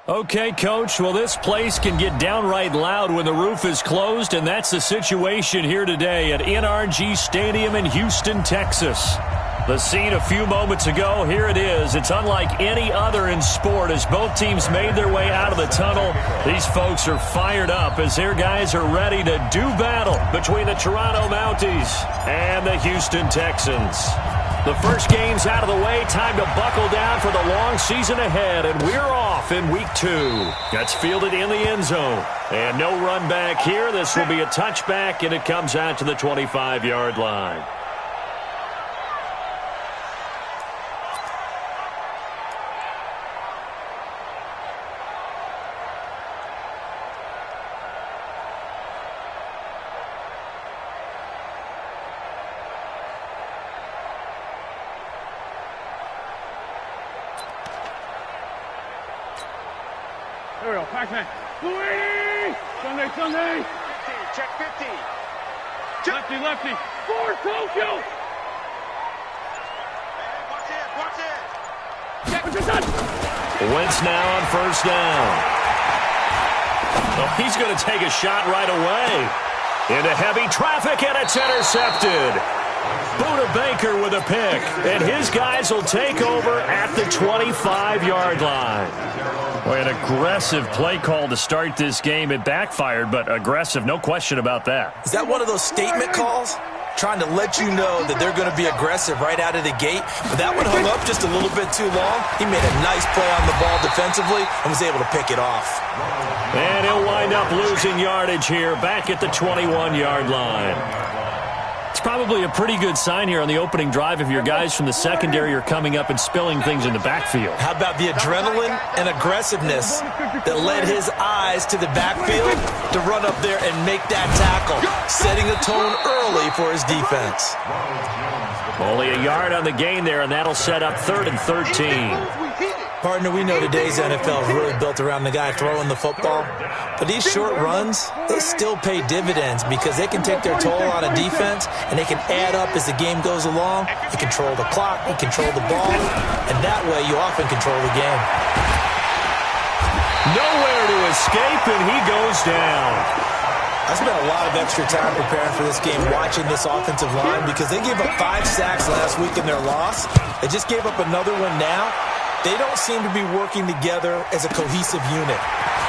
Okay, Coach, well, this place can get downright loud when the roof is closed, and that's the situation here today at NRG Stadium in Houston, Texas. The scene a few moments ago, here it is. It's unlike any other in sport as both teams made their way out of the tunnel. These folks are fired up as their guys are ready to do battle between the Toronto Mounties and the Houston Texans. The first game's out of the way. Time to buckle down for the long season ahead, and we're off in week 2. That's fielded in the end zone. And no run back here. This will be a touchback, and it comes out to the 25-yard line. There we go, Pac-Man. Louis! Sunday! 50, check 50. Lefty. For Tokyo! Watch it! Check. Wentz now on first down. Oh, he's going to take a shot right away. Into heavy traffic, and it's intercepted. Buda Baker with a pick, and his guys will take over at the 25-yard line. Boy, an aggressive play call to start this game. It backfired, but aggressive, no question about that. Is that one of those statement calls? Trying to let you know that they're going to be aggressive right out of the gate. But that one hung up just a little bit too long. He made a nice play on the ball defensively and was able to pick it off. And he'll wind up losing yardage here back at the 21-yard line. It's probably a pretty good sign here on the opening drive if your guys from the secondary are coming up and spilling things in the backfield. How about the adrenaline and aggressiveness that led his eyes to the backfield to run up there and make that tackle, setting a tone early for his defense. Only a yard on the gain there, and that'll set up 3rd and 13. Partner, we know today's NFL is really built around the guy throwing the football. But these short runs, they still pay dividends because they can take their toll on a defense and they can add up as the game goes along. You control the clock, you control the ball, and that way you often control the game. Nowhere to escape, and he goes down. I spent a lot of extra time preparing for this game watching this offensive line because they gave up 5 sacks last week in their loss. They just gave up another one now. They don't seem to be working together as a cohesive unit,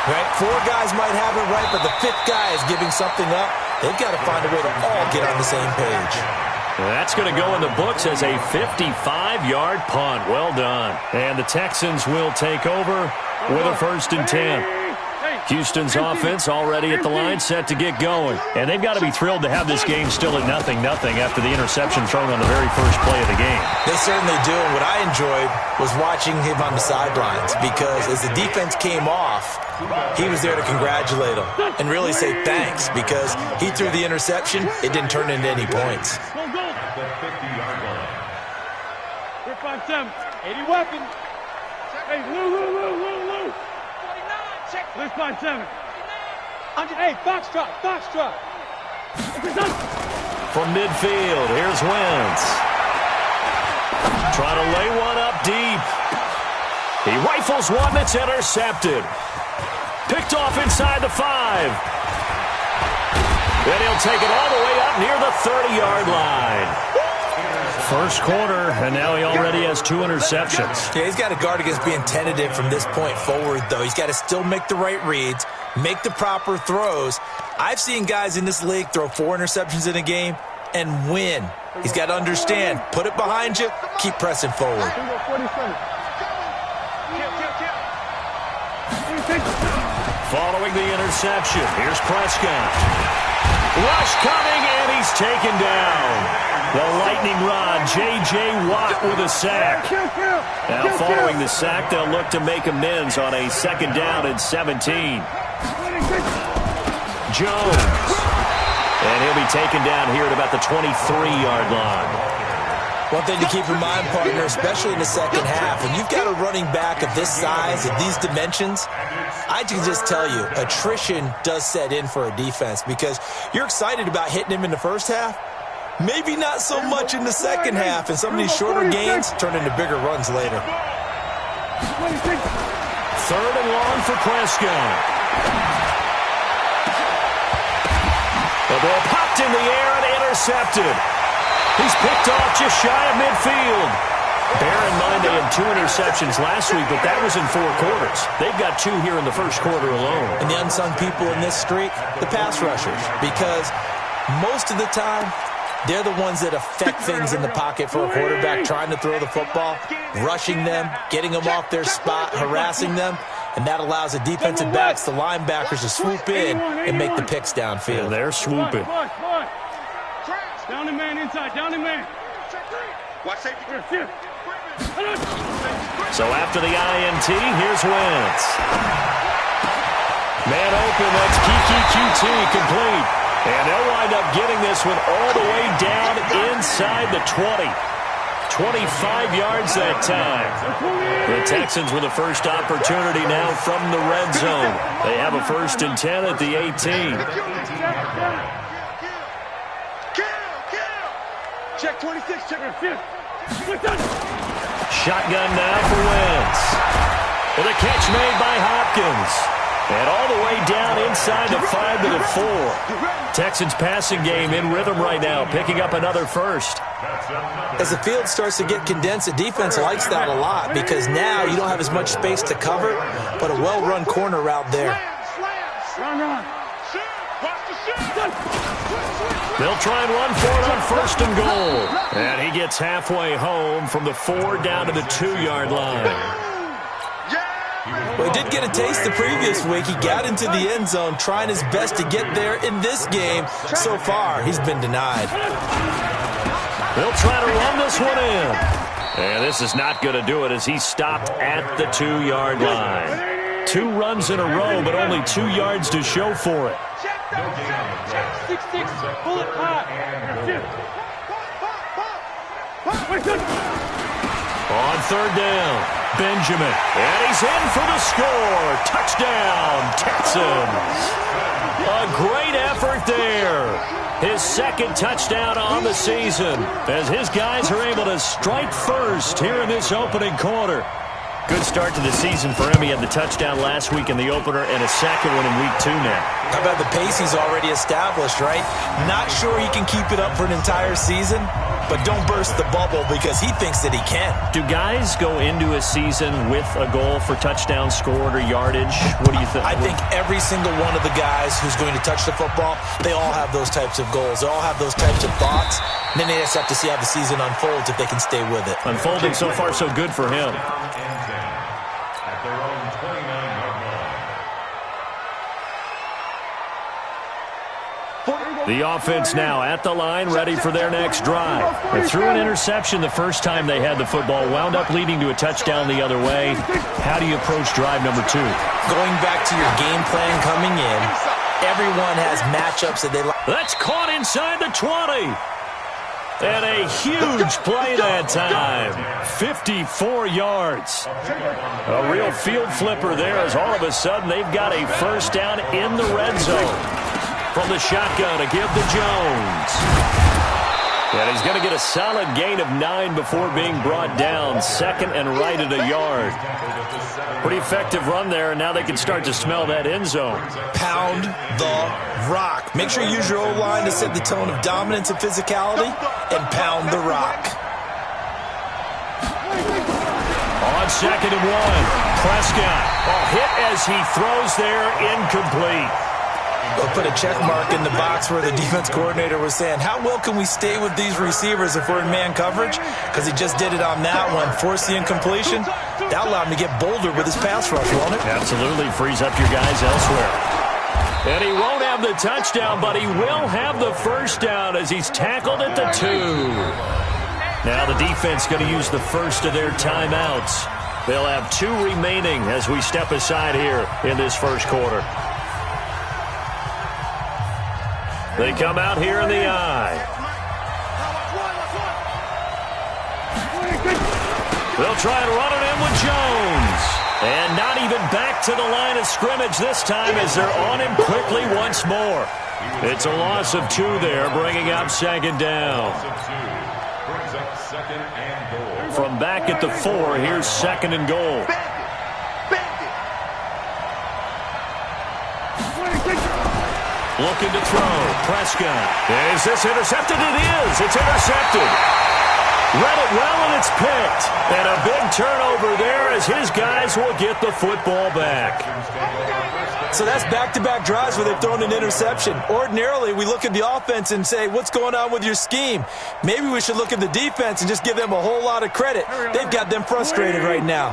right? 4 guys might have it right, but the 5th guy is giving something up. They've got to find a way to all get on the same page. That's going to go in the books as a 55-yard punt. Well done. And the Texans will take over with a 1st and 10. Houston's offense already at the line, set to get going. And they've got to be thrilled to have this game still at 0-0 after the interception thrown on the very first play of the game. They certainly do. And what I enjoyed was watching him on the sidelines because as the defense came off, he was there to congratulate them and really say thanks because he threw the interception. It didn't turn into any points. 5-7. 80 weapons. Hey, Lou. This 5-7. Hey, Foxtrot. From midfield, here's Wentz. Trying to lay one up deep. He rifles one that's intercepted. Picked off inside the 5. Then he'll take it all the way up near the 30-yard line. First quarter, and now he already has 2 interceptions. Yeah, he's got to guard against being tentative from this point forward, though. He's got to still make the right reads, make the proper throws. I've seen guys in this league throw 4 interceptions in a game and win. He's got to understand, put it behind you, keep pressing forward. Following the interception, here's Prescott. Rush coming, and he's taken down. The lightning rod, J.J. Watt with a sack. Now following the sack, they'll look to make amends on a 2nd down and 17. Jones. And he'll be taken down here at about the 23-yard line. One thing to keep in mind, partner, especially in the second half, when you've got a running back of this size, of these dimensions, I can just tell you, attrition does set in for a defense because you're excited about hitting him in the first half. Maybe not so much in the second half, and some of these shorter gains turn into bigger runs later. 3rd and long for Prescott. The ball popped in the air and intercepted. He's picked off just shy of midfield. Bear in mind they had 2 interceptions last week, but that was in 4 quarters. They've got 2 here in the first quarter alone. And the unsung people in this streak, the pass rushers, because most of the time, they're the ones that affect things in the pocket for a quarterback, trying to throw the football, rushing them, getting them off their spot, harassing them, and that allows the defensive backs, the linebackers, to swoop in and make the picks downfield. And they're swooping. Down the man inside, down the man. Watch safety. So after the INT, here's Wentz. Man open, that's QT complete. And they'll wind up getting this one all the way down inside the 20. 25 yards that time. The Texans with a first opportunity now from the red zone. They have a 1st and 10 at the 18. Check 26, check her 5th. Shotgun now for Wentz. With a catch made by Hopkins. And all the way down inside the 5 to the 4. Texans passing game in rhythm right now, picking up another first. As the field starts to get condensed, the defense likes that a lot because now you don't have as much space to cover, but a well-run corner route there. Run. They'll try and run for it on 1st and goal. And he gets halfway home from the 4 down to the 2-yard line. Well, he did get a taste the previous week. He got into the end zone trying his best to get there in this game. So far, he's been denied. They'll try to run this one in. And this is not going to do it as he stopped at the 2-yard line. 2 runs in a row, but only 2 yards to show for it. 6-6, pull it hot. On 3rd down, Benjamin. And he's in for the score. Touchdown, Texans. A great effort there. His 2nd touchdown on the season as his guys are able to strike first here in this opening quarter. Good start to the season for him. He had the touchdown last week in the opener and a 2nd one in week 2 now. How about the pace he's already established, right? Not sure he can keep it up for an entire season, but don't burst the bubble because he thinks that he can. Do guys go into a season with a goal for touchdown scored or yardage? What do you think? I think every single one of the guys who's going to touch the football, they all have those types of goals. They all have those types of thoughts. And then they just have to see how the season unfolds if they can stay with it. Unfolding so far so good for him. The offense now at the line, ready for their next drive. They threw an interception the first time they had the football, wound up leading to a touchdown the other way. How do you approach drive number 2? Going back to your game plan coming in, everyone has matchups that they like. That's caught inside the 20. And a huge play that time. 54 yards. A real field flipper there as all of a sudden they've got a 1st down in the red zone. From the shotgun to give to Jones. And he's going to get a solid gain of 9 before being brought down. 2nd and right at a yard. Pretty effective run there, and now they can start to smell that end zone. Pound the rock. Make sure you use your O-line to set the tone of dominance and physicality, and pound the rock. On 2nd and 1, Prescott. A hit as he throws there, incomplete. We'll put a check mark in the box where the defense coordinator was saying, how well can we stay with these receivers if we're in man coverage? Because he just did it on that one. Forced the incompletion. That allowed him to get bolder with his pass rush, won't it? Absolutely. Frees up your guys elsewhere. And he won't have the touchdown, but he will have the 1st down as he's tackled at the 2. Now the defense going to use the first of their timeouts. They'll have 2 remaining as we step aside here in this first quarter. They come out here in the eye. They'll try and run it in with Jones. And not even back to the line of scrimmage this time as they're on him quickly once more. It's a loss of 2 there, bringing up 2nd down. From back at the 4, here's 2nd and goal. Looking to throw. Prescott. Is this intercepted? It is. It's intercepted. Read it well, and it's picked. And a big turnover there as his guys will get the football back. So that's back-to-back drives where they've thrown an interception. Ordinarily, we look at the offense and say, what's going on with your scheme? Maybe we should look at the defense and just give them a whole lot of credit. They've got them frustrated right now.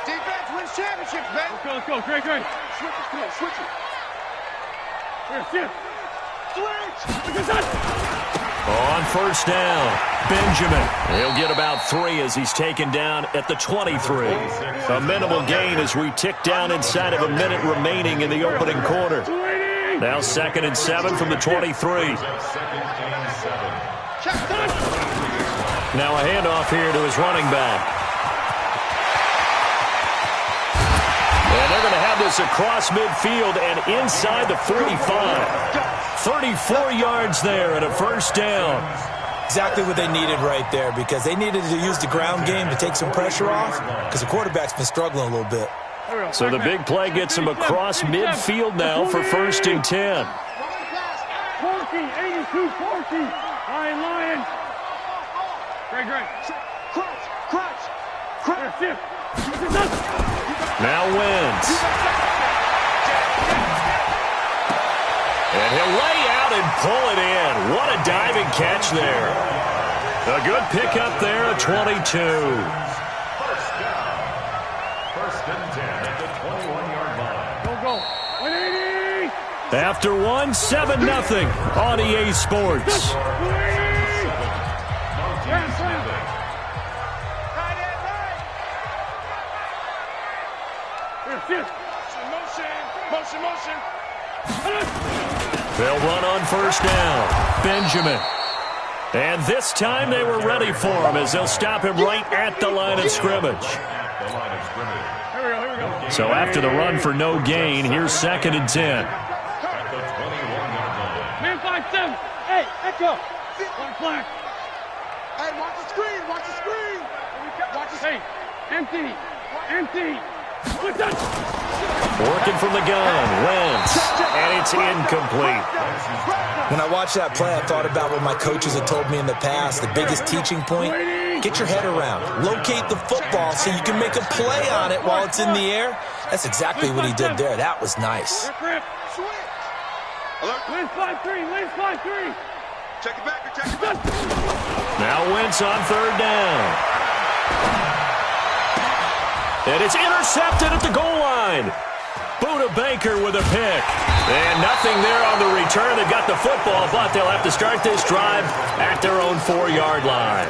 Defense wins championships, man. Let's go. Great. Switch it. Come on, switch it. Here, shift. Switch. On first down, Benjamin. He'll get about 3 as he's taken down at the 23. A minimal gain as we tick down inside of a minute remaining in the opening quarter. Now 2nd and 7 from the 23. Now a handoff here to his running back. And they're going to have this across midfield and inside the 45. 34 yards there and a first down. Exactly what they needed right there, because they needed to use the ground game to take some pressure off, because the quarterback's been struggling a little bit. So the big play gets him across midfield now for 1st and 10. 40, 82, 40. Lion. Great. Crutch. Shift. Now Wentz. And he'll lay out and pull it in. What a diving catch there. A good pickup there at 22. First and 10 at the 21-yard line. Go. 180. After 7-0 on EA Sports. Motion. They'll run on first down. Benjamin. And this time they were ready for him as they'll stop him right at the line of scrimmage. Here we go. So after the run for no gain, here's 2nd and 10. Man 5-7. Hey, echo. One flag. Hey, watch the screen. Watch the screen. Hey, empty. Working from the gun, Wentz, and it's incomplete. When I watched that play, I thought about what my coaches had told me in the past. The biggest teaching point, get your head around. Locate the football so you can make a play on it while it's in the air. That's exactly what he did there. That was nice. Wins 5-3. Check it back. Now Wentz on 3rd down. And it's intercepted at the goal line. Buda Baker with a pick. And nothing there on the return. They got the football, but they'll have to start this drive at their own 4-yard line.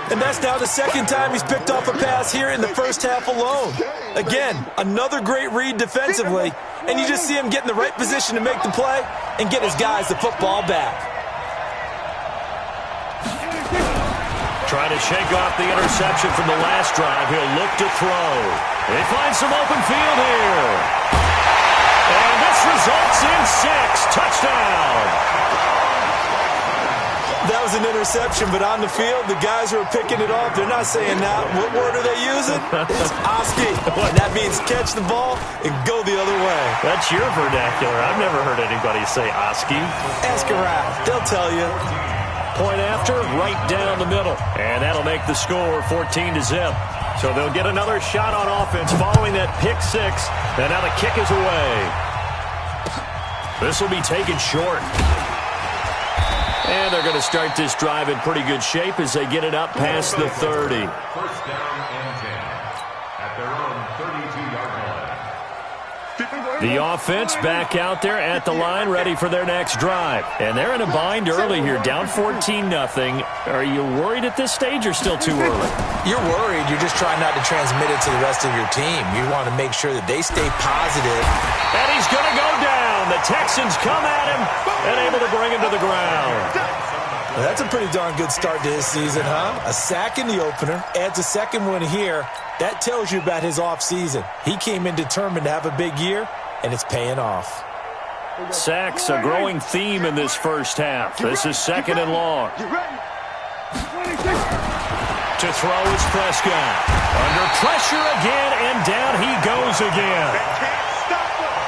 And that's now the 2nd time he's picked off a pass here in the first half alone. Again, another great read defensively. And you just see him get in the right position to make the play and get his guys the football back. Trying to shake off the interception from the last drive. He'll look to throw. They find some open field here. And this results in 6. Touchdown. That was an interception, but on the field, the guys who are picking it off, they're not saying that. What word are they using? It's Oski. And that means catch the ball and go the other way. That's your vernacular. I've never heard anybody say Oski. Ask around. They'll tell you. Point after, right down the middle. And that'll make the score 14-0. So they'll get another shot on offense following that pick 6. And now the kick is away. This will be taken short. And they're going to start this drive in pretty good shape as they get it up past the 30. First down and 10 at their own 32-yard line. The offense back out there at the line, ready for their next drive. And they're in a bind early here, down 14-0. Are you worried at this stage or still too early? You're worried. You're just trying not to transmit it to the rest of your team. You want to make sure that they stay positive. And he's going to go down. The Texans come at him and able to bring him to the ground. Well, that's a pretty darn good start to his season, huh? A sack in the opener, adds a 2nd one here. That tells you about his offseason. He came in determined to have a big year, and it's paying off. Sacks, a growing theme in this first half. This is 2nd and long. To throw is Prescott. Under pressure again, and down he goes again.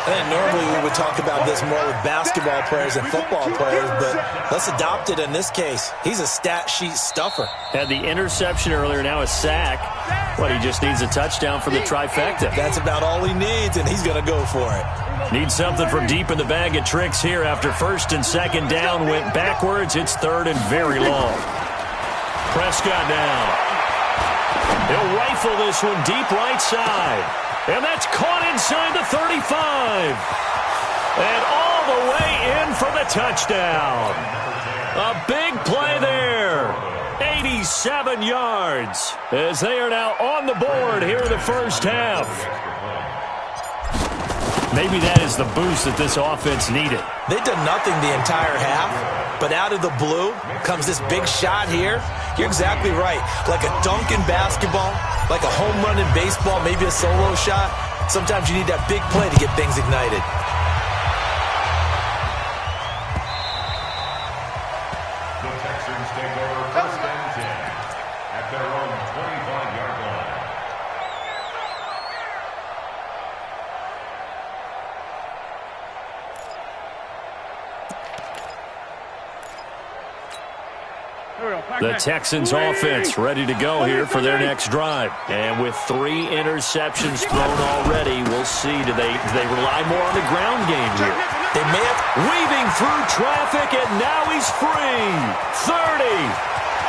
I think normally we would talk about this more with basketball players and football players, but let's adopt it in this case. He's a stat sheet stuffer. Had the interception earlier, now a sack. What, he just needs a touchdown for the trifecta. That's about all he needs, and he's going to go for it. Needs something from deep in the bag of tricks here after first and second down went backwards. It's third and very long. Prescott now. He'll rifle this one deep right side. And that's caught inside the 35. And all the way in for the touchdown. A big play there. 87 yards as they are now on the board here in the first half. Maybe that is the boost that this offense needed. They've done nothing the entire half, but out of the blue comes this big shot here. You're exactly right. Like a dunk in basketball, like a home run in baseball, maybe a solo shot. Sometimes you need that big play to get things ignited. The Texans take over first and 10 at their own 25-yard line. The Texans offense ready to go here for their next drive. And with 3 interceptions thrown already, we'll see. Do they rely more on the ground game here? They may have. Weaving through traffic, and now he's free. 30,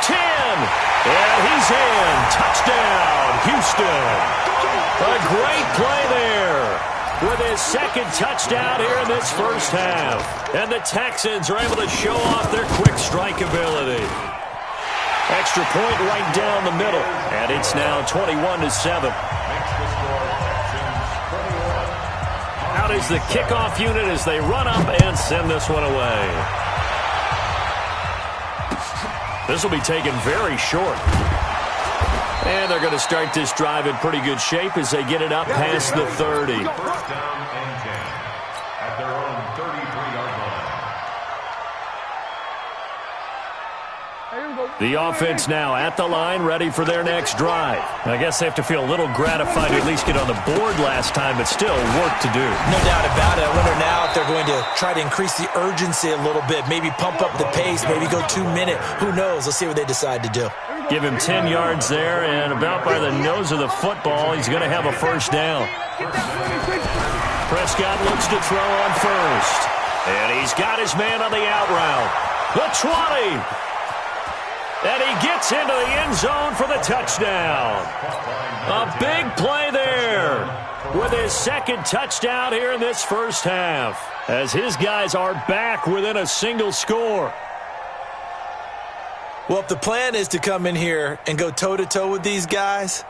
10, and he's in. Touchdown, Houston. A great play there with his second touchdown here in this first half. And the Texans are able to show off their quick strike ability. Extra point right down the middle, and it's now 21-7. Out is the kickoff unit as they run up and send this one away. This will be taken very short. And they're going to start this drive in pretty good shape as they get it up past the 30. First down and 10 at their own 33-yard line. The offense now at the line, ready for their next drive. I guess they have to feel a little gratified to at least get on the board last time, but still work to do. No doubt about it. I wonder now if they're going to try to increase the urgency a little bit, maybe pump up the pace, maybe go 2-minute. Who knows? Let's see what they decide to do. Give him 10 yards there, and about by the nose of the football, he's going to have a first down. Prescott looks to throw on first. And he's got his man on the out route. The 20. And he gets into the end zone for the touchdown. A big play there with his second touchdown here in this first half, as his guys are back within a single score. Well, if the plan is to come in here and go toe-to-toe with these guys,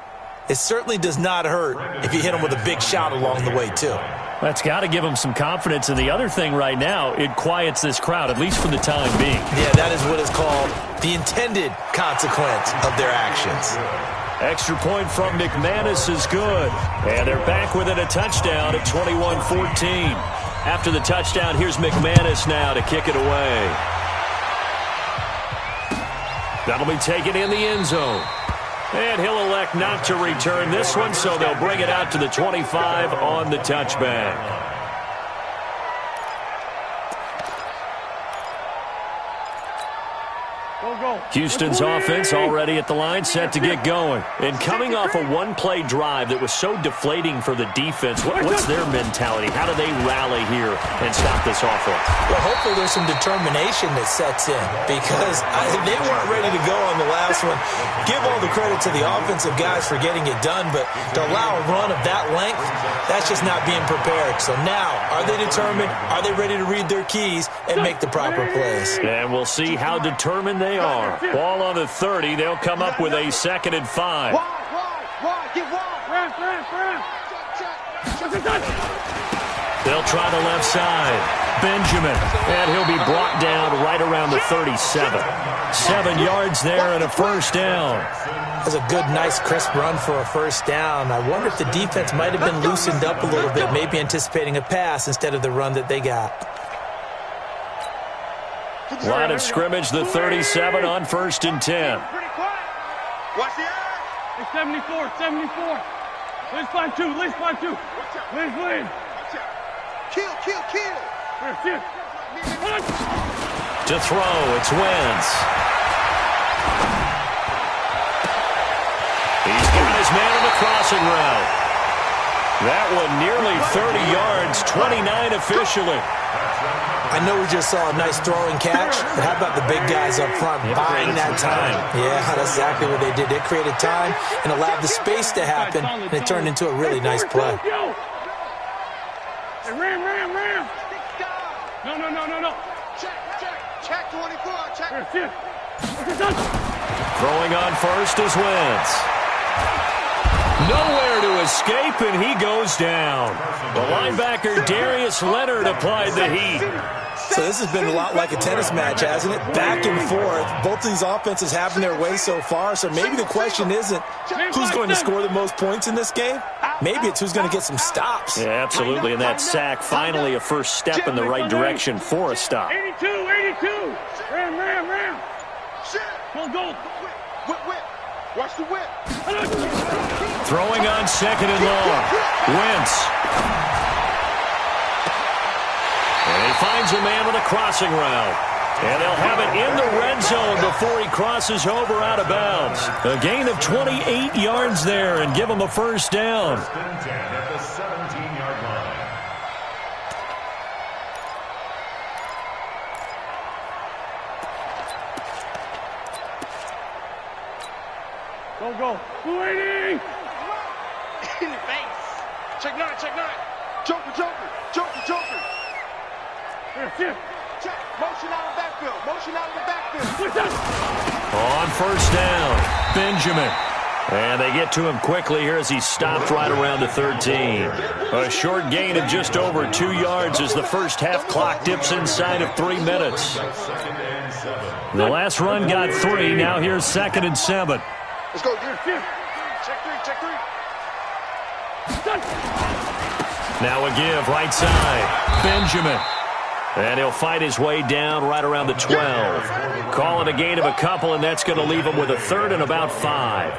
it certainly does not hurt if you hit them with a big shot along the way, too. That's got to give them some confidence. And the other thing right now, it quiets this crowd, at least for the time being. Yeah, that is what is called the intended consequence of their actions. Extra point from McManus is good. And they're back within a touchdown at 21-14. After the touchdown, here's McManus now to kick it away. That'll be taken in the end zone. And he'll elect not to return this one, so they'll bring it out to the 25 on the touchback. Houston's offense already at the line, set to get going. And coming off a one-play drive that was so deflating for the defense, what's their mentality? How do they rally here and stop this offense? Well, hopefully there's some determination that sets in, because they weren't ready to go on the last one. Give all the credit to the offensive guys for getting it done, but to allow a run of that length, that's just not being prepared. So now, are they determined? Are they ready to read their keys and make the proper plays? And we'll see how determined they are. Ball on the 30. They'll come up with a 2nd and 5. They'll try the left side. Benjamin. And he'll be brought down right around the 37. 7 yards there and a first down. That's a good, nice, crisp run for a first down. I wonder if the defense might have been loosened up a little bit, maybe anticipating a pass instead of the run that they got. Line of scrimmage, the 37 on 1st and 10. Watch the eye. It's 74. Let's find two. Let's. Kill. To throw, it's Wentz. He's got his man on the crossing route. That one nearly 30 yards, 29 officially. I know we just saw a nice throwing catch, but how about the big guys up front buying that time? Yeah, that's exactly what they did. They created time and allowed the space to happen, and it turned into a really nice play. Hey, ram. No. Check 24. Check. Throwing on first is Wentz. Nowhere to escape, and he goes down. The linebacker, Darius Leonard, applied the heat. So this has been a lot like a tennis match, hasn't it? Back and forth. Both these offenses having their way so far, so maybe the question isn't who's going to score the most points in this game. Maybe it's who's going to get some stops. Yeah, absolutely, and that sack finally a first step in the right direction for a stop. 82. Ram. Go. Whip. Watch the whip. Throwing on second and long. Wentz. And he finds a man with a crossing route. And they'll have it in the red zone before he crosses over out of bounds. A gain of 28 yards there and give him a first down. First and 10 at the 17-yard line. Go. 280. In the face. Check nine. Joker. Check. Motion out of the backfield. On first down, Benjamin. And they get to him quickly here as he stopped right around the 13. A short gain of just over 2 yards as the first half clock dips inside of 3 minutes. The last run got 3. Now here's 2nd and 7. Let's go. Check three. Now a give right side. Benjamin. And he'll fight his way down right around the 12. Call it a gain of a couple, and that's going to leave him with a 3rd and about 5.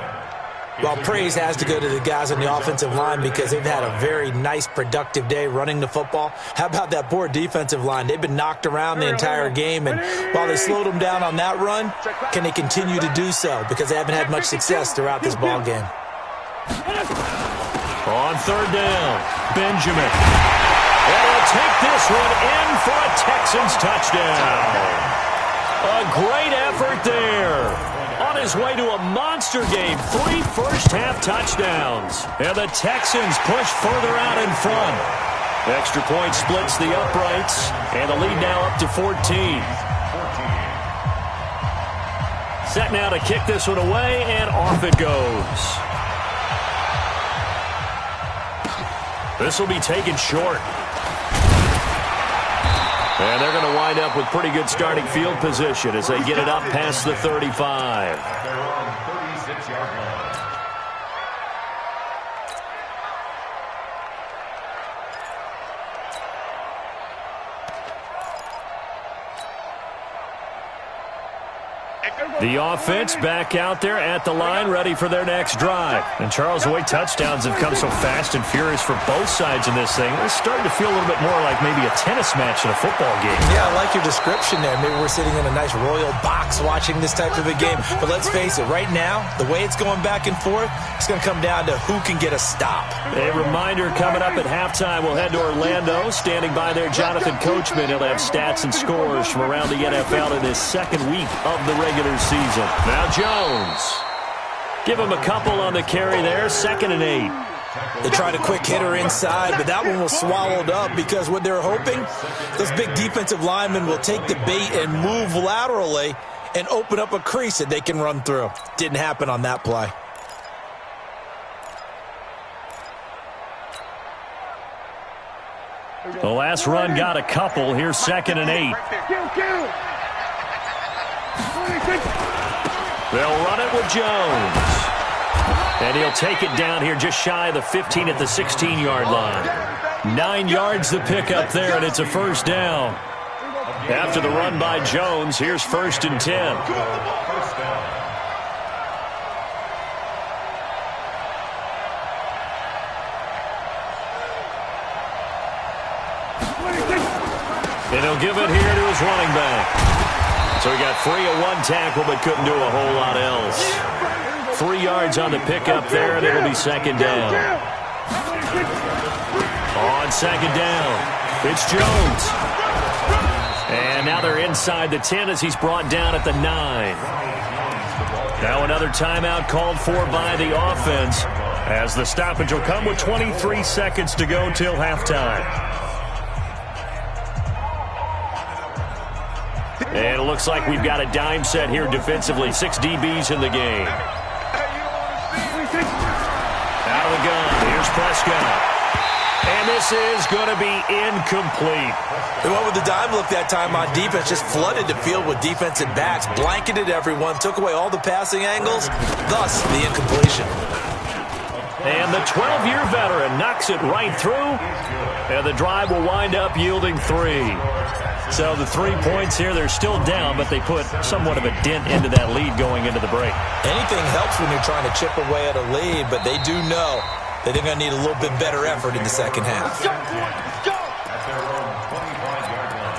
Well, praise has to go to the guys on the offensive line because they've had a very nice, productive day running the football. How about that poor defensive line? They've been knocked around the entire game, and while they slowed them down on that run, can they continue to do so? Because they haven't had much success throughout this ball game. On 3rd down, Benjamin. And he'll take this one in for a Texans touchdown. A great effort there. On his way to a monster game, 3 first-half touchdowns. And the Texans push further out in front. Extra point splits the uprights, and the lead now up to 14. Set now to kick this one away, and off it goes. This will be taken short. And they're going to wind up with pretty good starting field position as they get it up past the 35. At their own 36-yard line. The offense back out there at the line, ready for their next drive. And Charles, the way touchdowns have come so fast and furious for both sides in this thing, it's starting to feel a little bit more like maybe a tennis match in a football game. Yeah, I like your description there. Maybe we're sitting in a nice royal box watching this type of a game. But let's face it, right now, the way it's going back and forth, it's going to come down to who can get a stop. A reminder coming up at halftime, we'll head to Orlando. Standing by there, Jonathan Coachman. He'll have stats and scores from around the NFL in this second week of the regular season. Now Jones. Give him a couple on the carry there. 2nd and 8. They tried a quick hitter inside, but that one was swallowed up because what they're hoping, those big defensive linemen will take the bait and move laterally and open up a crease that they can run through. Didn't happen on that play. The last run got a couple. Here's 2nd and 8. They'll run it with Jones. And he'll take it down here just shy of the 15 at the 16-yard line. 9 yards the pickup there, and it's a first down. After the run by Jones, here's 1st and 10. First down. And he'll give it here to his running back. So he got free of one tackle but couldn't do a whole lot else. 3 yards on the pickup there, and it'll be second down. On second down, it's Jones. And now they're inside the 10 as he's brought down at the 9. Now another timeout called for by the offense as the stoppage will come with 23 seconds to go till halftime. And it looks like we've got a dime set here defensively. 6 DBs in the game. Out of the gun. Here's Prescott. And this is going to be incomplete. They went with the dime look that time on defense. Just flooded the field with defensive backs. Blanketed everyone. Took away all the passing angles. Thus, the incompletion. And the 12-year veteran knocks it right through. And the drive will wind up yielding 3. So the 3 points here, they're still down, but they put somewhat of a dent into that lead going into the break. Anything helps when you're trying to chip away at a lead, but they do know that they're going to need a little bit better effort in the second half. At their own 25-yard line.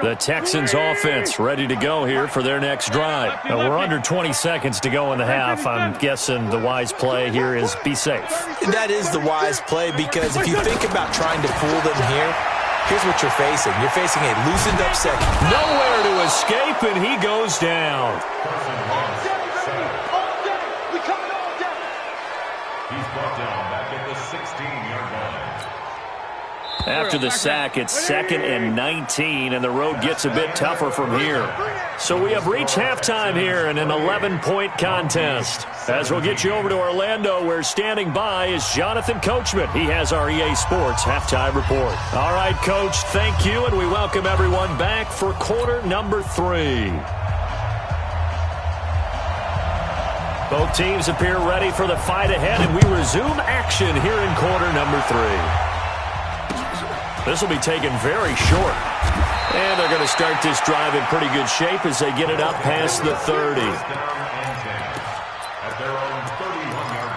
The Texans offense ready to go here for their next drive. We're under 20 seconds to go in the half. I'm guessing the wise play here is be safe. That is the wise play, because if you think about trying to fool them here, here's what you're facing. You're facing a loosened up second. Nowhere to escape, and he goes down. He's brought down back at the 16-yard line. After the sack, it's 2nd and 19, and the road gets a bit tougher from here. So we have reached halftime here in an 11-point contest. As we'll get you over to Orlando, where standing by is Jonathan Coachman. He has our EA Sports halftime report. All right, Coach, thank you, and we welcome everyone back for quarter number 3. Both teams appear ready for the fight ahead, and we resume action here in quarter number 3. This will be taken very short. And they're going to start this drive in pretty good shape as they get it up past the 30. At their own 31-yard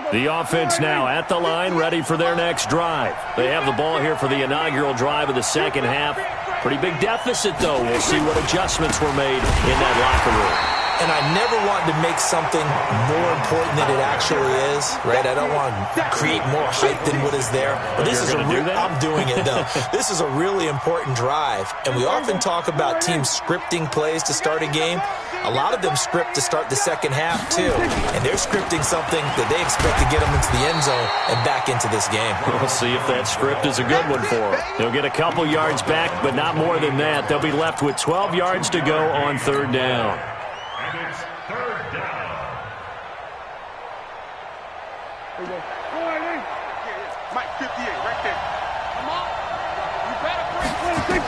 line. The offense now at the line, ready for their next drive. They have the ball here for the inaugural drive of the second half. Pretty big deficit, though. We'll see what adjustments were made in that locker room. And I never want to make something more important than it actually is, right? I don't want to create more hype than what is there. But this is I'm doing it, though. This is a really important drive. And we often talk about teams scripting plays to start a game. A lot of them script to start the second half, too. And they're scripting something that they expect to get them into the end zone and back into this game. We'll see if that script is a good one for them. They'll get a couple yards back, but not more than that. They'll be left with 12 yards to go on 3rd down. And it's 3rd down. Mike 58, right there. Come on. You better bring 26.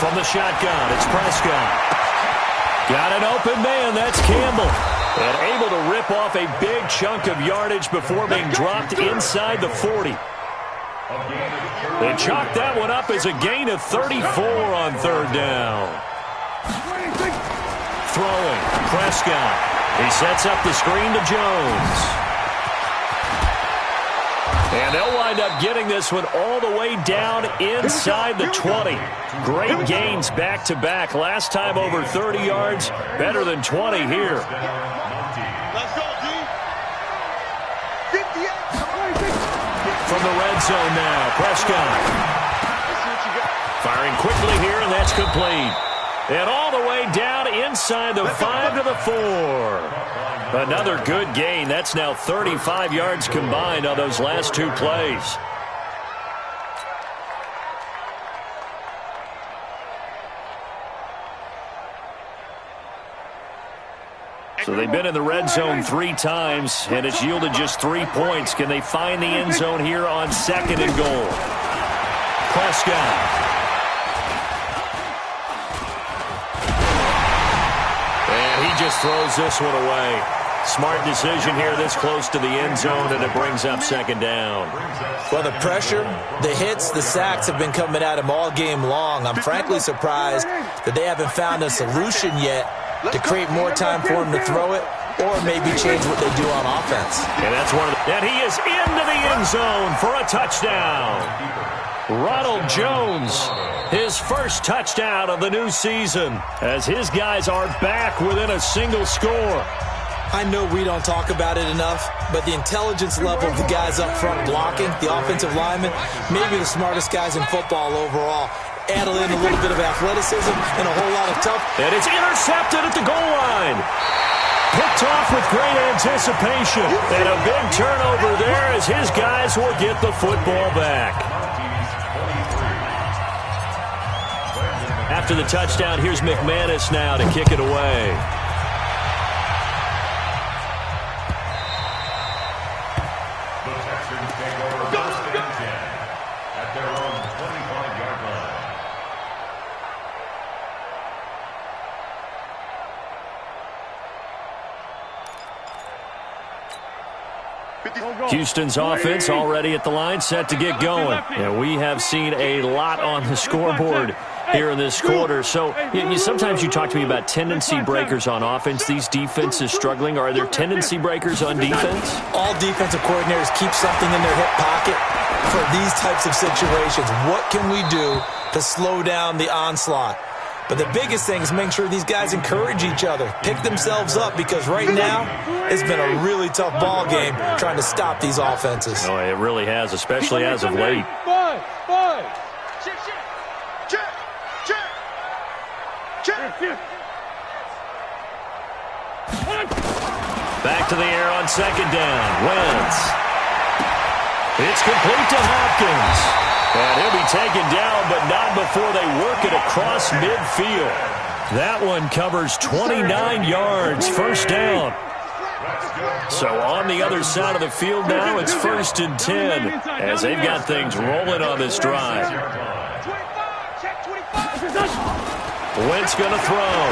From the shotgun, it's Prescott. Got an open man, that's Campbell. And able to rip off a big chunk of yardage before being dropped inside the 40. They chalk that one up as a gain of 34 on 3rd down. Throwing, Prescott. He sets up the screen to Jones. And they'll wind up getting this one all the way down inside the 20. Great gains back-to-back. Last time over 30 yards, better than 20 here. Let's go, D. 58. From the red zone now, Prescott. Firing quickly here, and that's complete. And all the way down inside the 5 to the 4. Another good gain. That's now 35 yards combined on those last 2 plays. So they've been in the red zone 3 times, and it's yielded just 3 points. Can they find the end zone here on 2nd and goal? Prescott. And he just throws this one away. Smart decision here this close to the end zone, and it brings up second down. Well, the pressure, the hits, the sacks have been coming at him all game long. I'm frankly surprised that they haven't found a solution yet to create more time for him to throw it or maybe change what they do on offense. And that's one of the... And he is into the end zone for a touchdown. Ronald Jones, his first touchdown of the new season, as his guys are back within a single score. I know we don't talk about it enough, but the intelligence level of the guys up front blocking, the offensive linemen, maybe the smartest guys in football overall. Add in a little bit of athleticism and a whole lot of tough. And it's intercepted at the goal line. Picked off with great anticipation. And a big turnover there as his guys will get the football back. After the touchdown, here's McManus now to kick it away. The Texans take over first and 10 at their own 25-yard line. Houston's offense already at the line, set to get going. And we have seen a lot on the scoreboard here in this quarter. So sometimes you talk to me about tendency breakers on offense. These defenses struggling. Are there tendency breakers on defense? All defensive coordinators keep something in their hip pocket for these types of situations. What can we do to slow down the onslaught? But the biggest thing is making sure these guys encourage each other, pick themselves up, because right now it's been a really tough ball game trying to stop these offenses. Oh, it really has, especially as of late. Back to the air on second down. Wentz. It's complete to Hopkins. And he'll be taken down, but not before they work it across midfield. That one covers 29 yards, first down. So on the other side of the field now, it's 1st and 10 as they've got things rolling on this drive. Wentz going to throw.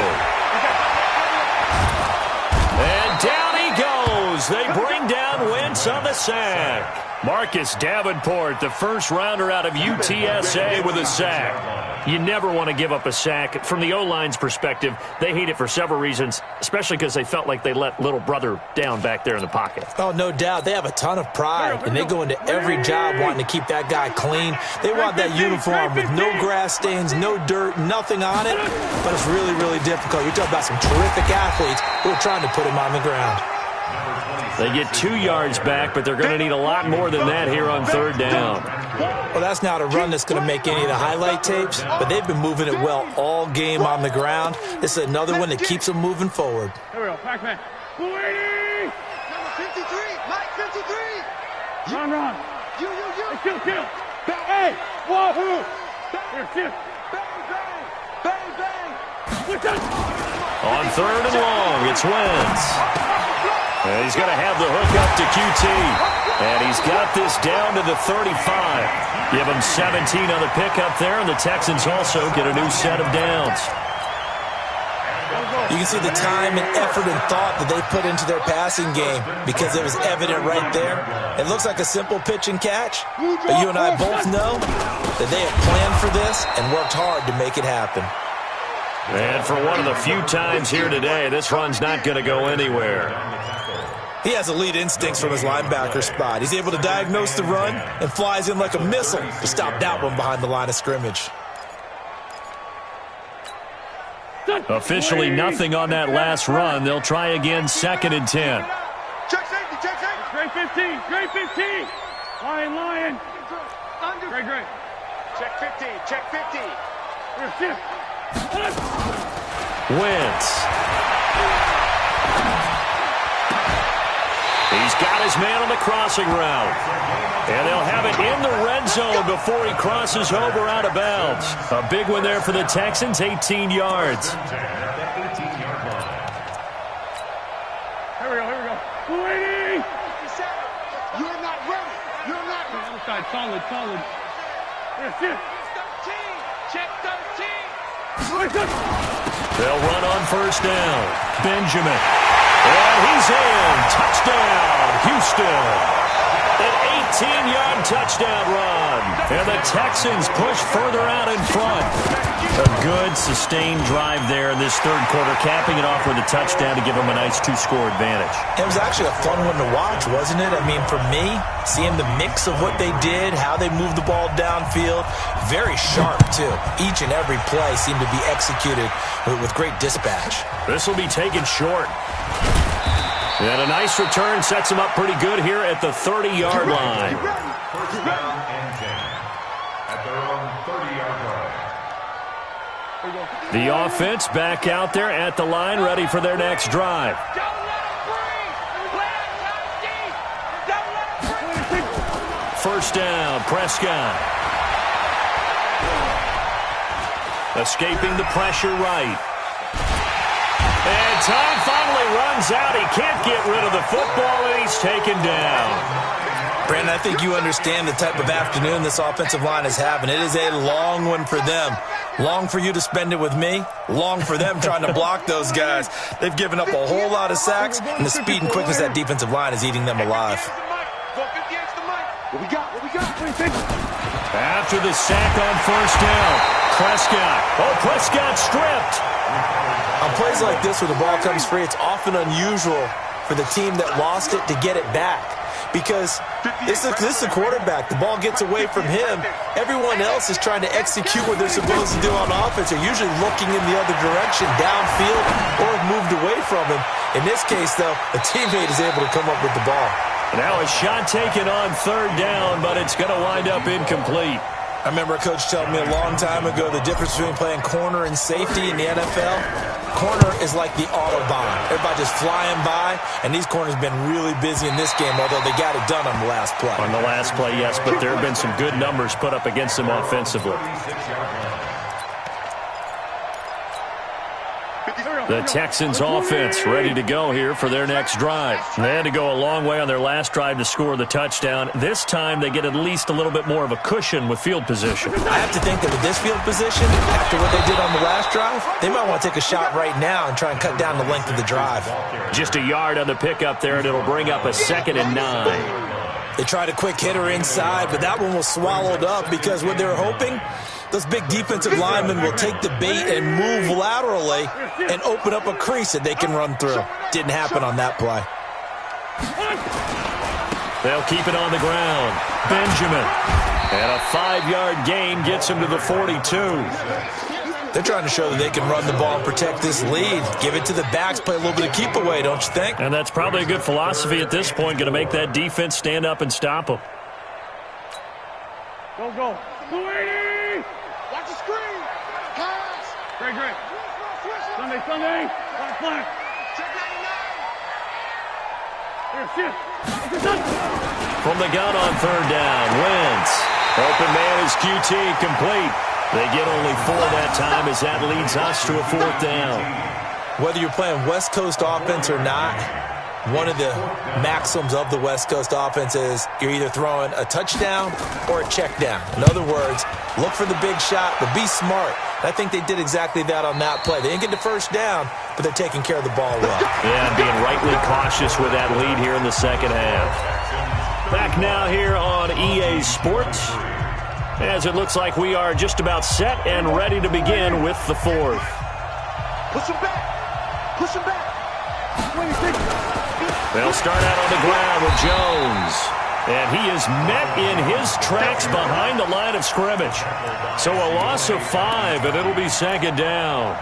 And down he goes. They bring down Wentz on the sack. Marcus Davenport, the first rounder out of UTSA with a sack. You never want to give up a sack. From the O-line's perspective, they hate it for several reasons, especially because they felt like they let little brother down back there in the pocket. Oh, no doubt. They have a ton of pride, and they go into every job wanting to keep that guy clean. They want that uniform with no grass stains, no dirt, nothing on it, but it's really, really difficult. You're talking about some terrific athletes who are trying to put him on the ground. They get 2 yards back, but they're going to need a lot more than that here on third down. Well, that's not a run that's going to make any of the highlight tapes, but they've been moving it well all game on the ground. This is another one that keeps them moving forward. Here we go, Pac-Man. Number 53, Mike 53. Run. You. Kill. Hey, wahoo. Here, shift. Bang. On third and long, it's Wentz. And he's going to have the hook up to QT. And he's got this down to the 35. Give him 17 on the pickup there, and the Texans also get a new set of downs. You can see the time and effort and thought that they put into their passing game because it was evident right there. It looks like a simple pitch and catch, but you and I both know that they have planned for this and worked hard to make it happen. And for one of the few times here today, this run's not going to go anywhere. He has elite instincts from his linebacker spot. He's able to diagnose the run and flies in like a missile to stop that one behind the line of scrimmage. Officially nothing on that last run. They'll try again, 2nd and 10. Check safety. Great 15. Lion. Great. Check 50. Here, shift. Wentz. He's got his man on the crossing route. And they'll have it in the red zone before he crosses over out of bounds. A big one there for the Texans, 18 yards. Here we go. 280. You're not ready. Other side, solid. Here, shift. 13. Check 13. They'll run on first down. Benjamin. And he's in. Touchdown, Houston. An 18-yard touchdown run. And the Texans push further out in front. A good, sustained drive there in this third quarter, capping it off with a touchdown to give them a nice two-score advantage. It was actually a fun one to watch, wasn't it? I mean, for me, seeing the mix of what they did, how they moved the ball downfield, very sharp, too. Each and every play seemed to be executed with great dispatch. This will be taken short. And a nice return sets him up pretty good here at the 30-yard line. First down and 10 at their own 30-yard line. The offense back out there at the line, ready for their next drive. First down, Prescott. Escaping the pressure right. And time finally runs out. He can't get rid of the football, and he's taken down. Brandon, I think you understand the type of afternoon this offensive line is having. It is a long one for them. Long for you to spend it with me. Long for them trying to block those guys. They've given up a whole lot of sacks, and the speed and quickness of that defensive line is eating them alive. What we got? After the sack on first down, Prescott. Oh, Prescott stripped. On plays like this where the ball comes free, it's often unusual for the team that lost it to get it back. Because this is the quarterback. The ball gets away from him. Everyone else is trying to execute what they're supposed to do on offense. They're usually looking in the other direction, downfield, or have moved away from him. In this case, though, a teammate is able to come up with the ball. Now a shot taken on third down, but it's going to wind up incomplete. I remember a coach telling me a long time ago the difference between playing corner and safety in the NFL. Corner is like the Autobahn. Everybody just flying by, and these corners have been really busy in this game, although they got it done on the last play. On the last play, yes, but there have been some good numbers put up against them offensively. The Texans offense ready to go here for their next drive. They had to go a long way on their last drive to score the touchdown. This time they get at least a little bit more of a cushion with field position. I have to think that with this field position, after what they did on the last drive, they might want to take a shot right now and try and cut down the length of the drive. Just a yard on the pickup there, and it'll bring up a 2nd and 9. They tried a quick hitter inside, but that one was swallowed up because what they were hoping, those big defensive linemen will take the bait and move laterally and open up a crease that they can run through. Didn't happen on that play. They'll keep it on the ground. Benjamin. And a 5-yard gain gets him to the 42. They're trying to show that they can run the ball and protect this lead. Give it to the backs, play a little bit of keep away, don't you think? And that's probably a good philosophy at this point, going to make that defense stand up and stop them. Go. 280! Watch the screen! Pass! Great. Sunday! Flat! Check 99! Here, shift! From the gun on third down, Wentz. Open man is QT, complete. They get only 4 that time as that leads us to a 4th down. Whether you're playing West Coast offense or not, one of the maxims of the West Coast offense is you're either throwing a touchdown or a check down. In other words, look for the big shot, but be smart. And I think they did exactly that on that play. They didn't get the first down, but they're taking care of the ball well. Yeah, being rightly cautious with that lead here in the second half. Back now here on EA Sports, as it looks like we are just about set and ready to begin with the 4th. Push him back! They'll start out on the ground with Jones. And he is met in his tracks behind the line of scrimmage. So a loss of 5, and it'll be 2nd down.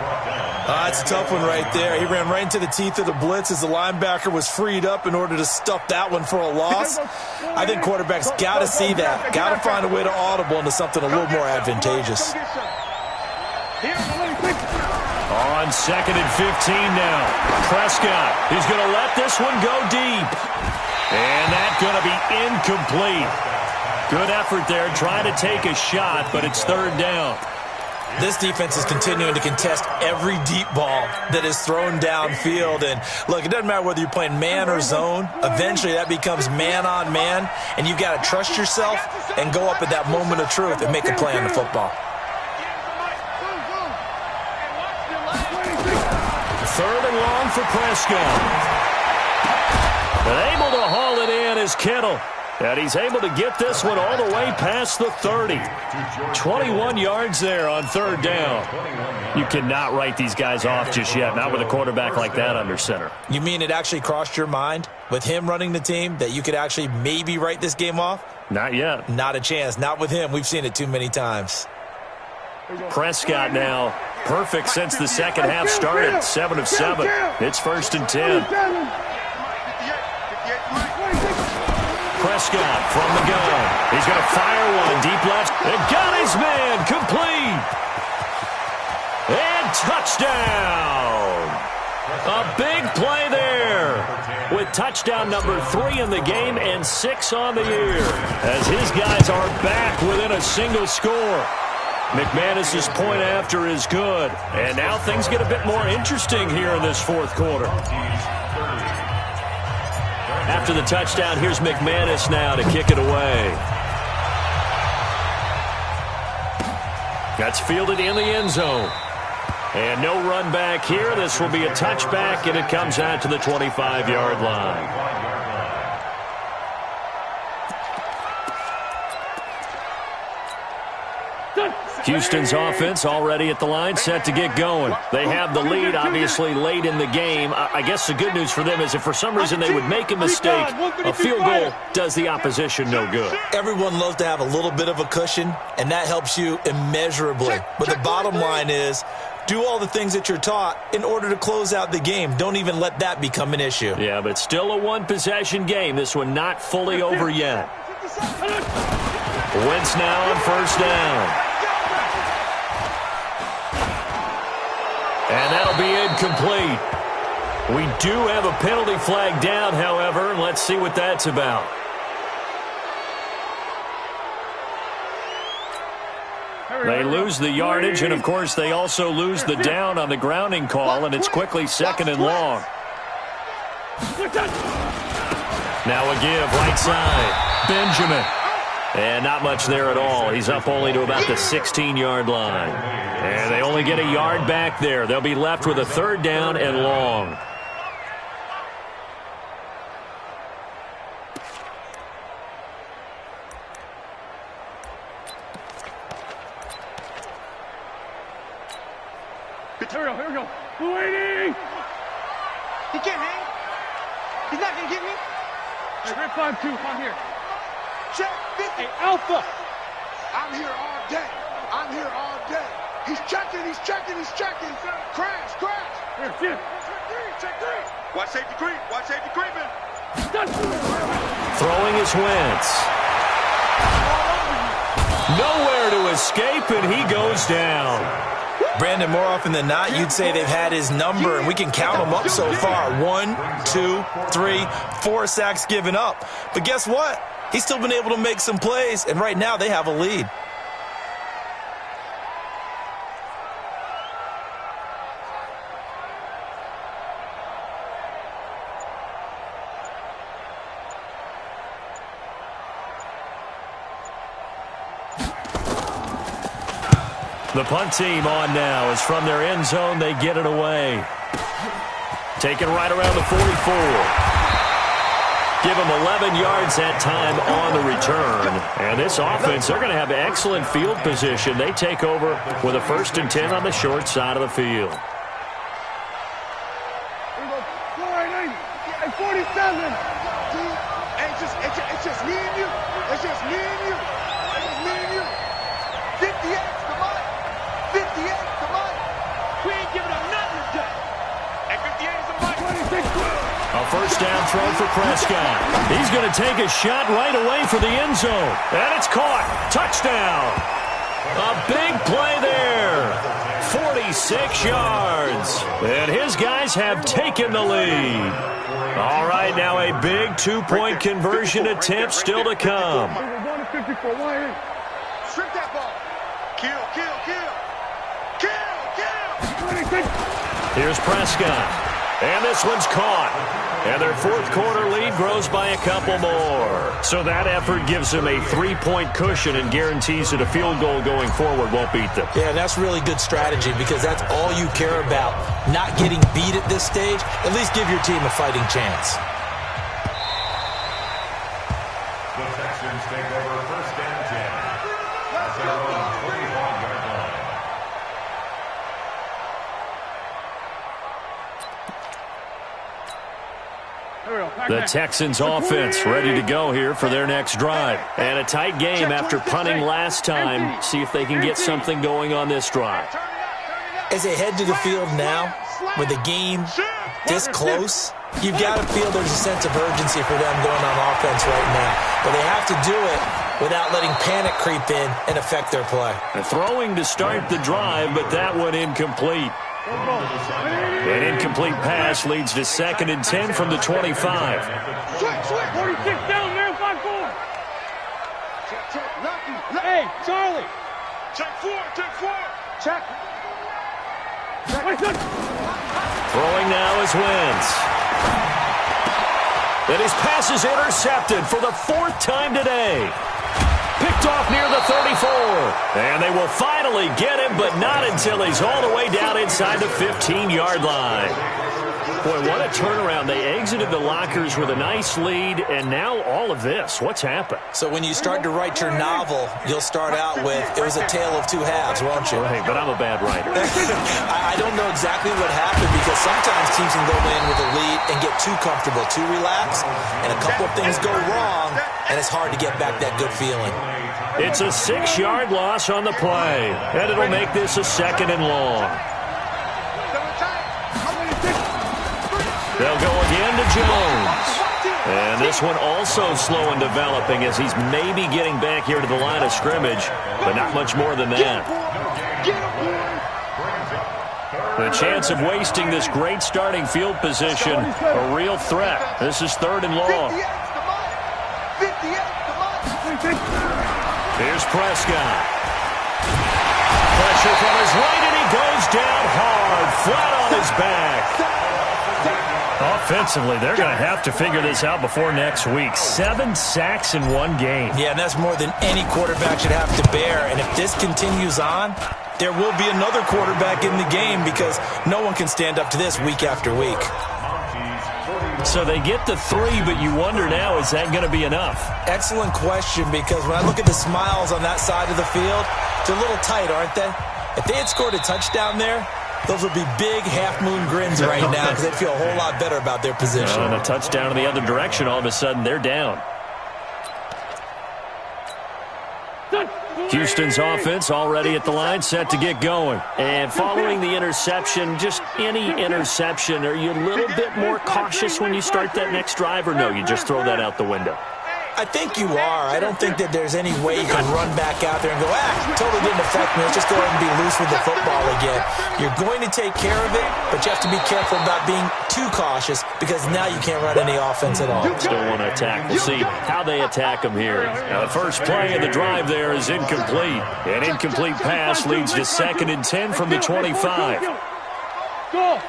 That's a tough one right there. He ran right into the teeth of the blitz as the linebacker was freed up in order to stuff that one for a loss. I think quarterbacks got to see that. Got to find a way to audible into something a little more advantageous. On 2nd and 15 now. Prescott, he's going to let this one go deep. And that's going to be incomplete. Good effort there, trying to take a shot, but it's 3rd down. This defense is continuing to contest every deep ball that is thrown downfield. And, look, it doesn't matter whether you're playing man or zone. Eventually, that becomes man-on-man, and you've got to trust yourself and go up at that moment of truth and make a play on the football. 3rd and long for Prescott. And able to haul it in is Kittle. And he's able to get this one all the way past the 30. 21 yards there on third down. You cannot write these guys off just yet, not with a quarterback like that under center. You mean it actually crossed your mind with him running the team that you could actually maybe write this game off? Not yet. Not a chance. Not with him. We've seen it too many times. Prescott now perfect since the second half started. 7 of 7. It's 1st and 10. Prescott from the gun. He's going to fire one deep left. And got his man complete. And touchdown. A big play there. With touchdown number 3 in the game and 6 on the year. As his guys are back within a single score. McManus's point after is good. And now things get a bit more interesting here in this fourth quarter. After the touchdown, here's McManus now to kick it away. That's fielded in the end zone. And no run back here. This will be a touchback, and it comes out to the 25-yard line. Houston's offense already at the line, set to get going. They have the lead, obviously, late in the game. I guess the good news for them is if for some reason they would make a mistake, a field goal does the opposition no good. Everyone loves to have a little bit of a cushion, and that helps you immeasurably. But the bottom line is, do all the things that you're taught in order to close out the game. Don't even let that become an issue. Yeah, but still a one-possession game. This one not fully over yet. Wentz now on first down. And that'll be incomplete. We do have a penalty flag down, however. Let's see what that's about. They lose the yardage, and, of course, they also lose the down on the grounding call, and it's quickly 2nd and long. Now a give, right side. Benjamin. And not much there at all. He's up only to about the 16-yard line. And they only get a yard back there. They'll be left with a 3rd down and long. Here we go. Waiting. He can't hang. He's not going to get me. Hey, red 5-2, I'm here. Check 50. Hey, Alpha. I'm here all day. I'm here all day. He's checking. Crash. Here, shift. Check 3. Watch safety creep. Creeping. Throwing his Wentz. Nowhere to escape, and he goes down. Brandon, more often than not, you'd say they've had his number, and we can count them up so far. 1, 2, 3, 4 sacks given up. But guess what? He's still been able to make some plays, and right now they have a lead. The punt team on now is from their end zone. They get it away. Taken right around the 44. Give them 11 yards that time on the return. And this offense, they're going to have excellent field position. They take over with a 1st and 10 on the short side of the field. 47. It's just me and you. It's just me and you. 58. 58, come on. We ain't giving up nothing today. And 58 is a fight. 26. A 1st down throw for Prescott. He's going to take a shot right away for the end zone. And it's caught. Touchdown. A big play there. 46 yards. And his guys have taken the lead. All right, now a big 2-point conversion attempt still to come. Strip that ball. Kill. Here's Prescott. And this one's caught. And their 4th quarter lead grows by a couple more. So that effort gives them a 3-point cushion and guarantees that a field goal going forward won't beat them. Yeah, that's really good strategy because that's all you care about. Not getting beat at this stage. At least give your team a fighting chance. The Texans take over 1st and 10 at their own 25-yard line. The Texans offense ready to go here for their next drive. And a tight game after punting last time. See if they can get something going on this drive. As they head to the field now, with the game this close, you've got to feel there's a sense of urgency for them going on offense right now. But they have to do it without letting panic creep in and affect their play. Throwing to start the drive, but that one incomplete. An incomplete pass leads to 2nd and 10 from the 25. 46 down, man, 5-4. Hey, Charlie. Check 4, check 4. Check. Throwing now is Wentz. And his pass is intercepted for the 4th time today. Picked off near the 34. And they will finally get him, but not until he's all the way down inside the 15-yard line. Boy, what a turnaround. They exited the lockers with a nice lead, and now all of this. What's happened? So when you start to write your novel, you'll start out with, it was a tale of two halves, won't you? Hey, but I'm a bad writer. I don't know exactly what happened because sometimes teams can go in with a lead and get too comfortable, too relaxed, and a couple of things go wrong, and it's hard to get back that good feeling. It's a 6-yard loss on the play, and it'll make this a 2nd and long. They'll go again to Jones. And this one also slow in developing as he's maybe getting back here to the line of scrimmage, but not much more than that. The chance of wasting this great starting field position, a real threat. This is 3rd and long. Here's Prescott. Pressure from his right, and he goes down hard, flat on his back. Offensively, they're going to have to figure this out before next week. 7 sacks in one game. Yeah, and that's more than any quarterback should have to bear. And if this continues on, there will be another quarterback in the game because no one can stand up to this week after week. So they get the 3, but you wonder now, is that going to be enough? Excellent question, because when I look at the smiles on that side of the field, they're a little tight, aren't they? If they had scored a touchdown there, those would be big half-moon grins right now because they'd feel a whole lot better about their position. And a touchdown in the other direction, all of a sudden they're down. Houston's offense already at the line, set to get going. And following the interception, just any interception, are you a little bit more cautious when you start that next drive, or no, you just throw that out the window? I think you are. I don't think that there's any way you can run back out there and go, totally didn't affect me. Let's just go ahead and be loose with the football again. You're going to take care of it, but you have to be careful about being too cautious because now you can't run any offense at all. Still want to attack. We'll see how they attack them here. Now, the first play of the drive there is incomplete. An incomplete pass leads to 2nd and 10 from the 25. Go!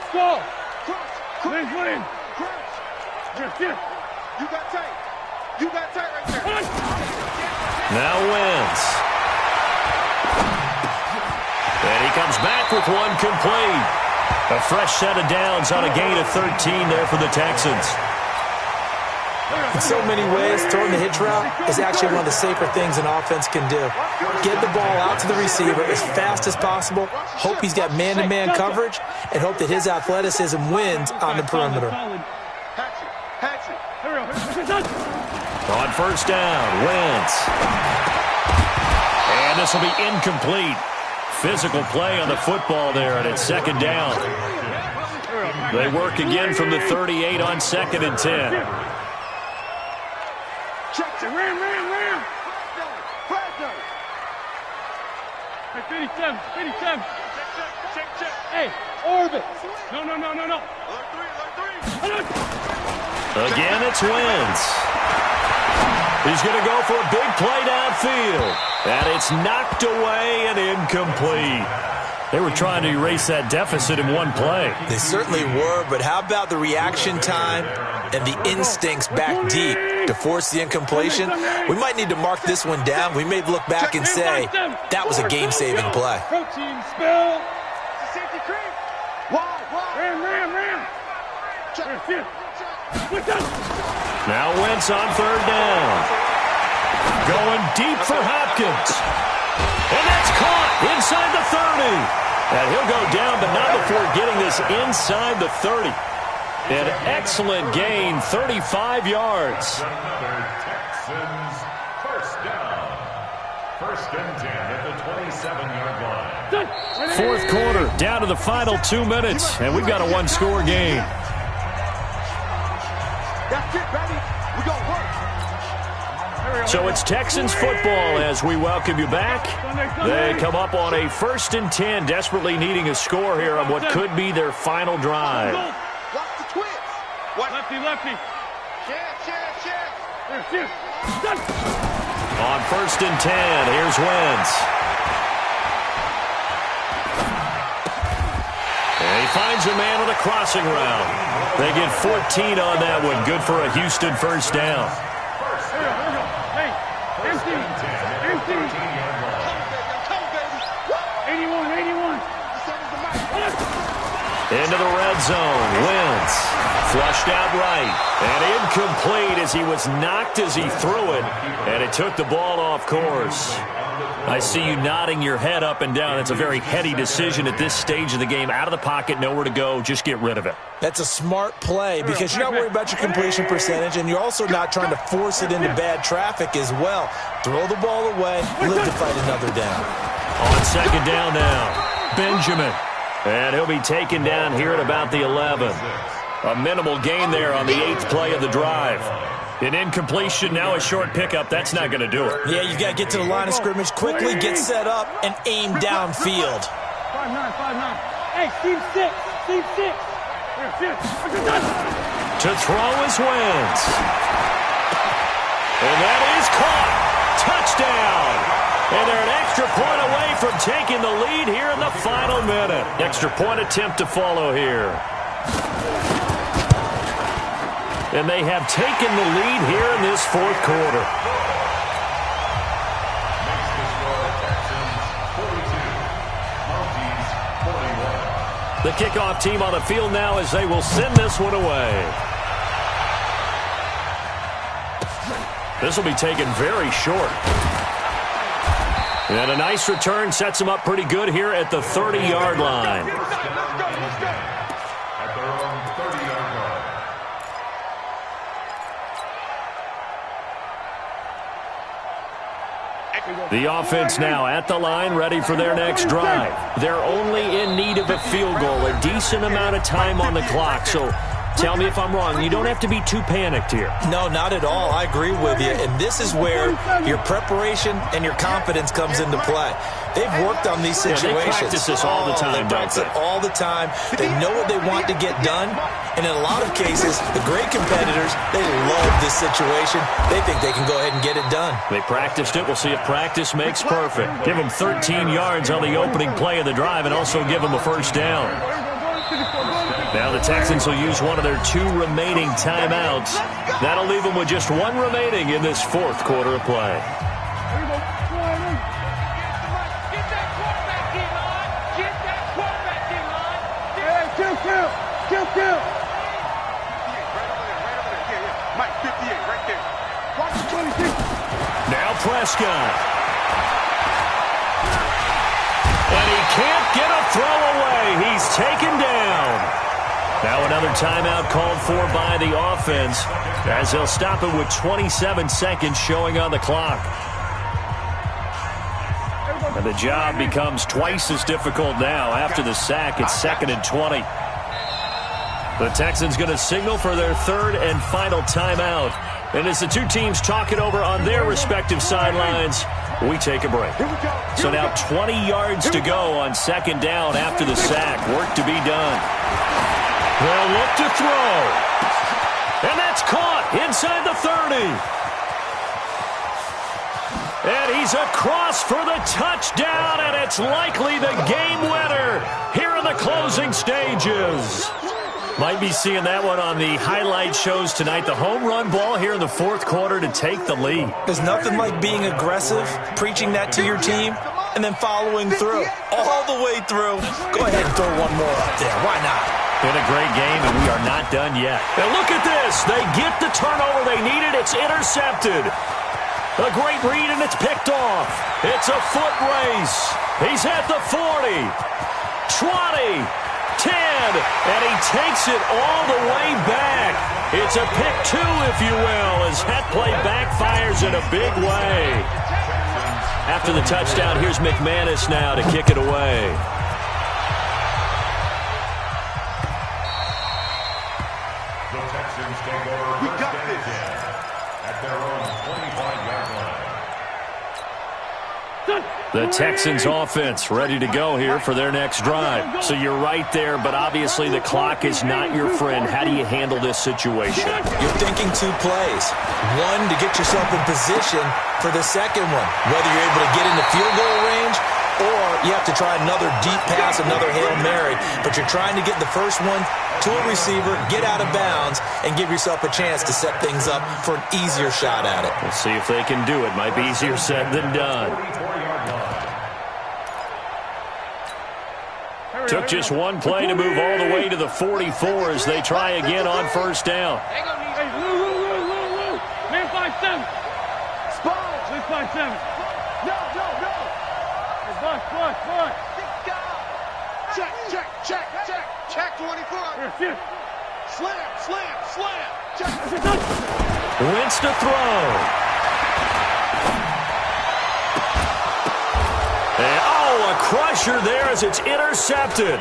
Win! You got tight. You got tight right there. Now Wentz. And he comes back with one complete. A fresh set of downs on a gain of 13 there for the Texans. In so many ways, throwing the hitch route is actually one of the safer things an offense can do. Get the ball out to the receiver as fast as possible, hope he's got man-to-man coverage, and hope that his athleticism wins on the perimeter. On first down, Wentz. And this will be incomplete. Physical play on the football there, and it's 2nd down. They work again from the 38 on 2nd and 10. Ram. Hey, 57. Check. Hey, orbit. No. Again, it's Wentz. He's going to go for a big play downfield. And it's knocked away and incomplete. They were trying to erase that deficit in one play. They certainly were, but how about the reaction time and the instincts back deep to force the incompletion? We might need to mark this one down. We may look back and say that was a game-saving play. Protein spill. Safety cream. Ram. Now Wentz on 3rd down. Going deep for Hopkins. And that's caught inside the 30. And he'll go down, but not before getting this inside the 30. An excellent gain, 35 yards. Another Texans first down. First and 10 at the 27-yard line. Fourth quarter, down to the final 2 minutes, and we've got a one-score game. That's it, baby. We gonna work. So it's Texans football as we welcome you back. They come up on a 1st and 10, desperately needing a score here on what could be their final drive. Watch the twist. Lefty, lefty. Share. On 1st and 10, here's Wentz. And he finds a man on a crossing route. They get 14 on that one. Good for a Houston first down. Hey, empty. 81. Into the red zone. Wentz flushed out right. And incomplete as he was knocked as he threw it. And it took the ball off course. I see you nodding your head up and down. It's a very heady decision at this stage of the game. Out of the pocket, nowhere to go. Just get rid of it. That's a smart play because you're not worried about your completion percentage, and you're also not trying to force it into bad traffic as well. Throw the ball away, live to fight another down. On second down now, Benjamin. And he'll be taken down here at about the 11. A minimal gain there on the 8th play of the drive. An incompletion, now a short pickup. That's not going to do it. Yeah, you've got to get to the line of scrimmage quickly, get set up, and aim downfield. 5-9. Hey, Steve 6. To throw is Wentz. And that is caught. Touchdown. And they're an extra point away from taking the lead here in the final minute. Extra point attempt to follow here. And they have taken the lead here in this fourth quarter. Makes the score Texans 42, Mounties 41. The kickoff team on the field now as they will send this one away. This will be taken very short. And a nice return sets him up pretty good here at the 30-yard line. At their own 30-yard line. The offense now at the line, ready for their next drive. They're only in need of a field goal, a decent amount of time on the clock. So tell me if I'm wrong. You don't have to be too panicked here. No, not at all. I agree with you. And this is where your preparation and your confidence comes into play. They've worked on these situations. They practice this all the time, They practice it all the time. They know what they want to get done. And in a lot of cases, the great competitors, they love this situation. They think they can go ahead and get it done. They practiced it. We'll see if practice makes perfect. Give them 13 yards on the opening play of the drive and also give them a first down. Now the Texans will use one of their 2 remaining timeouts. That'll leave them with just 1 remaining in this fourth quarter of play. Kill. Mike, 58, right there. Watch the 26. Now Prescott. And he can't get a throw away. He's taken down. Now another timeout called for by the offense as they'll stop it with 27 seconds showing on the clock. And the job becomes twice as difficult now after the sack. It's 2nd and 20. The Texans going to signal for their 3rd and final timeout. And as the two teams talk it over on their respective sidelines, we take a break. So now 20 yards to go on 2nd down after the sack. Work to be done. They'll look to throw. And that's caught inside the 30. And he's across for the touchdown, and it's likely the game winner here in the closing stages. Might be seeing that one on the highlight shows tonight. The home run ball here in the fourth quarter to take the lead. There's nothing like being aggressive, preaching that to your team, and then following through. All the way through. Go ahead and throw one more up there. Why not? Been a great game, and we are not done yet. And look at this. They get the turnover they needed. It's intercepted. A great read, and it's picked off. It's a foot race. He's at the 40, 20, 10, and he takes it all the way back. It's a pick two, if you will, as that play backfires in a big way. After the touchdown, here's McManus now to kick it away. The Texans take over first and 10 at their own 25-yard line. The Texans offense ready to go here for their next drive. So you're right there, but obviously the clock is not your friend. How do you handle this situation? You're thinking two plays. One, to get yourself in position for the second one, whether you're able to get into field goal range or you have to try another deep pass, another Hail Mary. But you're trying to get the first one to a receiver, get out of bounds, and give yourself a chance to set things up for an easier shot at it. We'll see if they can do it. Might be easier said than done. Took just one play to move all the way to the 44 as they try again on first down. Hey, Lou. Man 5-7. Spot. Man 5-7. No. Hey, Buck. Check 24. Here. Slam. Check. Wentz to throw. A crusher there as it's intercepted.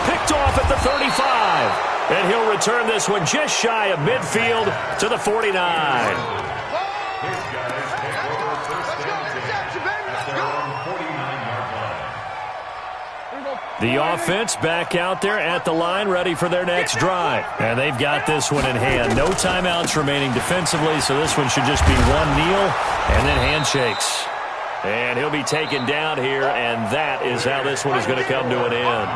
Picked off at the 35. And he'll return this one just shy of midfield to the 49. The offense back out there at the line, ready for their next drive. And they've got this one in hand. No timeouts remaining defensively, so this one should just be one kneel and then handshakes. And he'll be taken down here, and that is how this one is going to come to an end.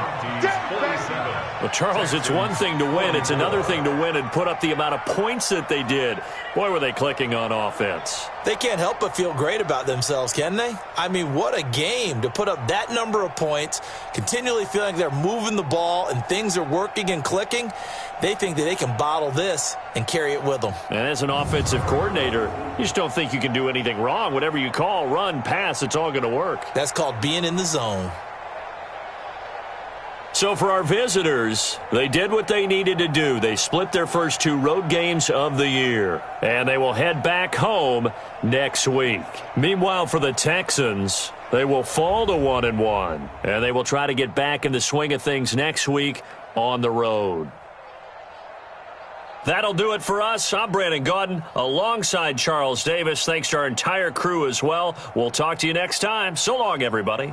Well, Charles, it's one thing to win. It's another thing to win and put up the amount of points that they did. Boy, were they clicking on offense. They can't help but feel great about themselves, can they? I mean, what a game to put up that number of points, continually feeling like they're moving the ball and things are working and clicking. They think that they can bottle this and carry it with them. And as an offensive coordinator, you just don't think you can do anything wrong. Whatever you call, run, pass, it's all going to work. That's called being in the zone. So for our visitors, they did what they needed to do. They split their first two road games of the year, and they will head back home next week. Meanwhile, for the Texans, they will fall to 1-1, and they will try to get back in the swing of things next week on the road. That'll do it for us. I'm Brandon Gaudin alongside Charles Davis. Thanks to our entire crew as well. We'll talk to you next time. So long, everybody.